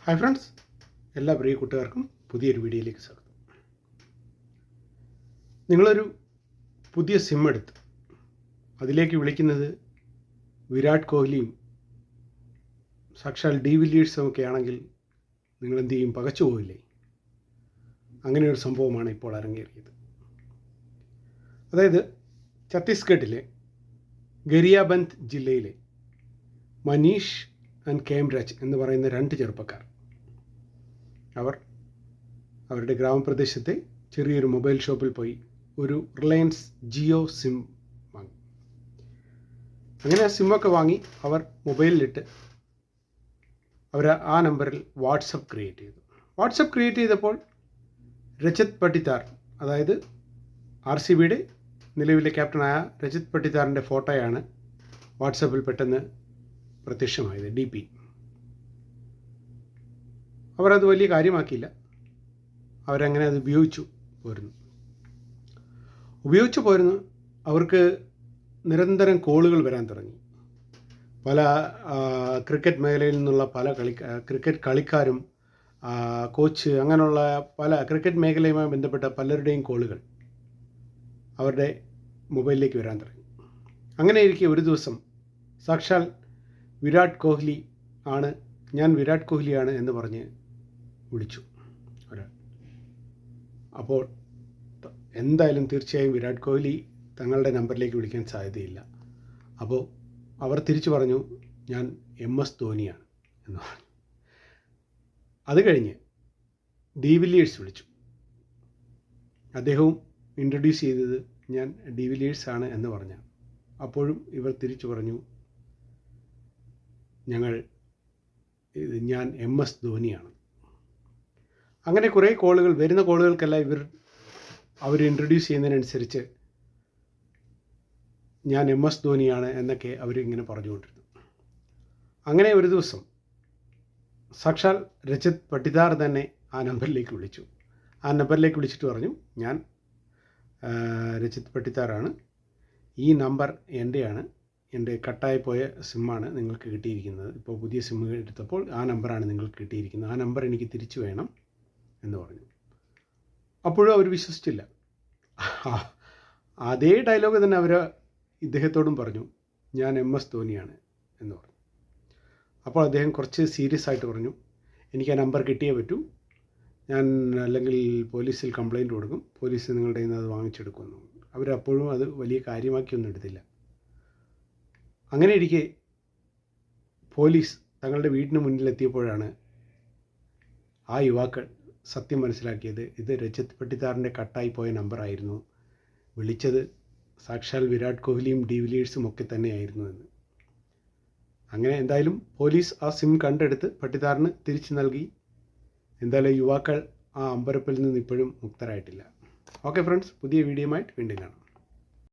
Hi friends, എല്ലാ പ്രിയ കൂട്ടുകാർക്കും പുതിയൊരു വീഡിയോയിലേക്ക് സ്വാഗതം. നിങ്ങളൊരു പുതിയ സിം എടുത്ത് അതിലേക്ക് വിളിക്കുന്നത് വിരാട് കോഹ്ലിയും സാക്ഷാൽ ഡി വില്ലിയേഴ്സും ഒക്കെ ആണെങ്കിൽ നിങ്ങൾ എന്ത് ചെയ്യും? പകച്ചു പോവില്ലേ? അങ്ങനെ ഒരു സംഭവമാണ് ഇപ്പോൾ അരങ്ങേറിയത്. അതായത് ഛത്തീസ്ഗഡിലെ ഗരിയാബന്ദ് ജില്ലയിലെ മനീഷ് ആൻഡ് കേംരാജ് എന്ന് പറയുന്ന രണ്ട് ചെറുപ്പക്കാർ അവർ അവരുടെ ഗ്രാമപ്രദേശത്തെ ചെറിയൊരു മൊബൈൽ ഷോപ്പിൽ പോയി ഒരു റിലയൻസ് ജിയോ സിം വാങ്ങി. അങ്ങനെ ആ സിമ്മൊക്കെ വാങ്ങി അവർ മൊബൈലിലിട്ട് അവർ ആ നമ്പറിൽ വാട്സപ്പ് ക്രിയേറ്റ് ചെയ്തു. വാട്സപ്പ് ക്രിയേറ്റ് ചെയ്തപ്പോൾ രജത് പട്ടിദാർ, അതായത് RCBയുടെ നിലവിലെ ക്യാപ്റ്റനായ രജത് പട്ടിദാറിൻ്റെ ഫോട്ടോയാണ് വാട്സപ്പിൽ പെട്ടെന്ന് പ്രത്യക്ഷമായത്, DP. അവരത് വലിയ കാര്യമാക്കിയില്ല. അവരങ്ങനെ അത് ഉപയോഗിച്ചു പോരുന്നു. അവർക്ക് നിരന്തരം കോളുകൾ വരാൻ തുടങ്ങി. പല ക്രിക്കറ്റ് മേഖലയിൽ നിന്നുള്ള പല ക്രിക്കറ്റ് കളിക്കാരും കോച്ച്, അങ്ങനെയുള്ള പല ക്രിക്കറ്റ് മേഖലയുമായി ബന്ധപ്പെട്ട പലരുടെയും കോളുകൾ അവരുടെ മൊബൈലിലേക്ക് വരാൻ തുടങ്ങി. അങ്ങനെ ഇരിക്കെ ഒരു ദിവസം സാക്ഷാൽ വിരാട് കോഹ്ലി ആണ്, ഞാൻ വിരാട് കോഹ്ലിയാണ് എന്ന് പറഞ്ഞ് വിളിച്ചു ഒരാൾ. അപ്പോൾ എന്തായാലും തീർച്ചയായും വിരാട് കോഹ്ലി തങ്ങളുടെ നമ്പറിലേക്ക് വിളിക്കാൻ സാധ്യതയില്ല. അപ്പോൾ അവർ തിരിച്ചു പറഞ്ഞു, ഞാൻ MS ധോണിയാണ് എന്ന് പറഞ്ഞു. അത് കഴിഞ്ഞ് ഡി വില്ലിയേഴ്സ് വിളിച്ചു. അദ്ദേഹവും ഇൻട്രൊഡ്യൂസ് ചെയ്തത് ഞാൻ ഡി വില്ലിയേഴ്സ് ആണ് എന്ന് പറഞ്ഞു. അപ്പോഴും ഇവർ തിരിച്ചു പറഞ്ഞു, ഞാൻ MS ധോണിയാണ്. അങ്ങനെ കുറേ കോളുകൾ, വരുന്ന കോളുകൾക്കെല്ലാം അവർ ഇൻട്രൊഡ്യൂസ് ചെയ്യുന്നതിനനുസരിച്ച് ഞാൻ MS ധോണിയാണ് എന്നൊക്കെ അവരിങ്ങനെ പറഞ്ഞുകൊണ്ടിരുന്നു. അങ്ങനെ ഒരു ദിവസം സാക്ഷാൽ രജത് പട്ടിദാർ തന്നെ ആ നമ്പറിലേക്ക് വിളിച്ചു. ആ നമ്പറിലേക്ക് വിളിച്ചിട്ട് പറഞ്ഞു, ഞാൻ രജത് പട്ടിദാറാണ്, ഈ നമ്പർ എൻ്റെയാണ്, എൻ്റെ കട്ടായി പോയ സിമ്മാണ് നിങ്ങൾക്ക് കിട്ടിയിരിക്കുന്നത്. ഇപ്പോൾ പുതിയ സിം എടുത്തപ്പോൾ ആ നമ്പറാണ് നിങ്ങൾക്ക് കിട്ടിയിരിക്കുന്നത്, ആ നമ്പർ എനിക്ക് തിരിച്ചു വേണം എന്ന് പറഞ്ഞു. അപ്പോഴും അവർ വിശ്വസിച്ചില്ല. അതേ ഡയലോഗ് തന്നെ അവർ ഇദ്ദേഹത്തോടും പറഞ്ഞു, ഞാൻ MS ധോണിയാണ് എന്ന് പറഞ്ഞു. അപ്പോൾ അദ്ദേഹം കുറച്ച് സീരിയസ് ആയിട്ട് പറഞ്ഞു, എനിക്ക് ആ നമ്പർ കിട്ടിയേ പറ്റൂ, ഞാൻ അല്ലെങ്കിൽ പോലീസിൽ കംപ്ലയിൻറ്റ് കൊടുക്കും, പോലീസ് നിങ്ങളുടെ കയ്യിൽ നിന്ന് അത് വാങ്ങിച്ചെടുക്കുമെന്ന്. അവരപ്പോഴും അത് വലിയ കാര്യമാക്കിയൊന്നും എടുത്തില്ല. അങ്ങനെ ഇരിക്കെ പോലീസ് തങ്ങളുടെ വീടിന് മുന്നിലെത്തിയപ്പോഴാണ് ആ യുവാക്കൾ സത്യം മനസ്സിലാക്കിയത്. ഇത് രജത് പട്ടിദാറിൻ്റെ കട്ടായി പോയ നമ്പറായിരുന്നു, വിളിച്ചത് സാക്ഷാൽ വിരാട് കോഹ്ലിയും ഡി വില്ലിയേഴ്സും ഒക്കെ തന്നെയായിരുന്നു എന്ന്. അങ്ങനെ എന്തായാലും പോലീസ് ആ സിം കണ്ടെടുത്ത് പട്ടിദാറിന് തിരിച്ചു നൽകി. എന്തായാലും യുവാക്കൾ ആ അമ്പരപ്പിൽ നിന്ന് ഇപ്പോഴും മുക്തരായിട്ടില്ല. ഓക്കെ ഫ്രണ്ട്സ്, പുതിയ വീഡിയോയുമായിട്ട് വീണ്ടും കാണാം.